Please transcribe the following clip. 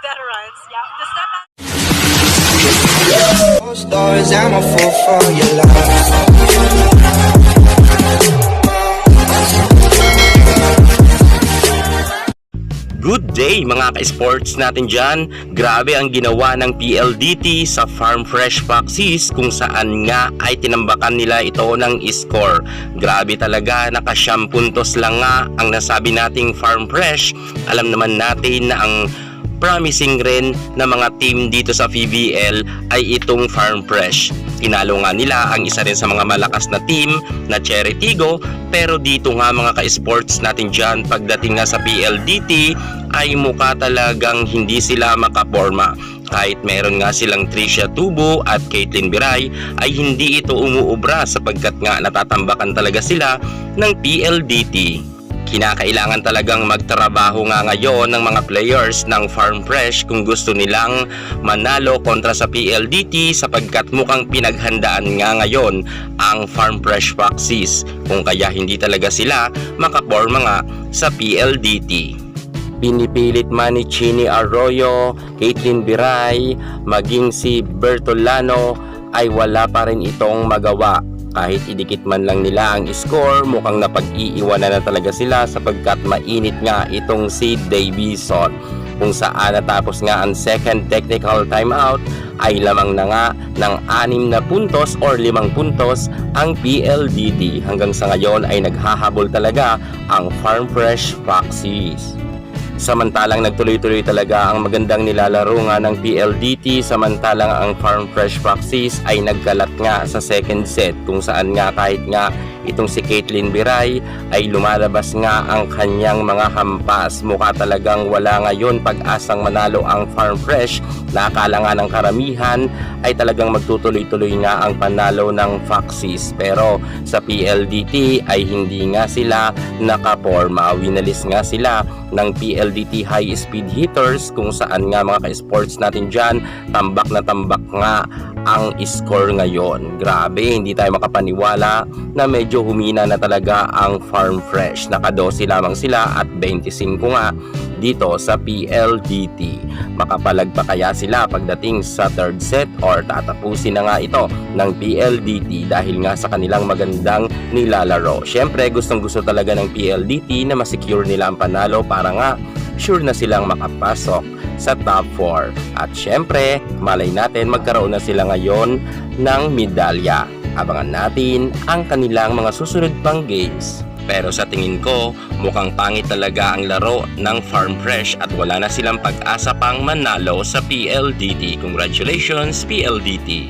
veterans. Yeah, to step out. Stars, I'm a fool for your love. Good day mga ka-sports natin dyan. Grabe ang ginawa ng PLDT sa Farm Fresh Foxes kung saan nga ay tinambakan nila ito ng score. Grabe talaga, naka-9 puntos lang nga ang nasabi nating Farm Fresh. Alam naman natin na ang promising rin na mga team dito sa PBL ay itong Farm Fresh. Tinalo nga nila ang isa rin sa mga malakas na team na Cherry Tigo, pero dito nga mga ka-sports natin dyan, pagdating nga sa PLDT ay mukha talagang hindi sila makaporma. Kahit meron nga silang Tricia Tubo at Caitlin Biray ay hindi ito umuubra sapagkat nga natatambakan talaga sila ng PLDT. Kinakailangan talagang magtrabaho nga ngayon ng mga players ng Farm Fresh kung gusto nilang manalo kontra sa PLDT sapagkat mukhang pinaghandaan nga ngayon ang Farm Fresh Foxes kung kaya hindi talaga sila makaporma nga sa PLDT. Pinipilit man ni Chini Arroyo, Caitlin Biray, maging si Bertolano ay wala pa rin itong magawa. Kahit idikit man lang nila ang score, mukhang napag-iiwanan na talaga sila sapagkat mainit nga itong si Davison. Kung saan natapos nga ang second technical timeout ay lamang na nga ng 6 na puntos or 5 puntos ang PLDT. Hanggang sa ngayon ay naghahabol talaga ang Farm Fresh Foxes. Samantalang nagtuloy-tuloy talaga ang magandang nilalaro nga ng PLDT, samantalang ang Farm Fresh Foxes ay nagkalat nga sa second set kung saan nga kahit nga itong si Caitlin Biray ay lumalabas nga ang kanyang mga hampas. Mukha talagang wala ngayon pag-asang manalo ang Farm Fresh. Nakakala nga ng karamihan ay talagang magtutuloy-tuloy nga ang panalo ng Foxes, pero sa PLDT ay hindi nga sila nakaporma. Winalis nga sila ng PLDT high speed hitters kung saan nga mga ka-sports natin dyan, tambak na tambak nga ang score ngayon. Grabe, hindi tayo makapaniwala na medyo humina na talaga ang Farm Fresh. Naka-12 lamang sila at 25 nga dito sa PLDT. Makapalag pa kaya sila pagdating sa third set or tatapusin na nga ito ng PLDT dahil nga sa kanilang magandang nilalaro. Syempre, gustong gusto talaga ng PLDT na masecure nila ang panalo para nga sure na silang makapasok sa top 4. At syempre, malay natin magkaroon na sila ngayon ng medalya. Abangan natin ang kanilang mga susunod pang games. Pero sa tingin ko, mukhang pangit talaga ang laro ng Farm Fresh at wala na silang pag-asa pang manalo sa PLDT. Congratulations PLDT!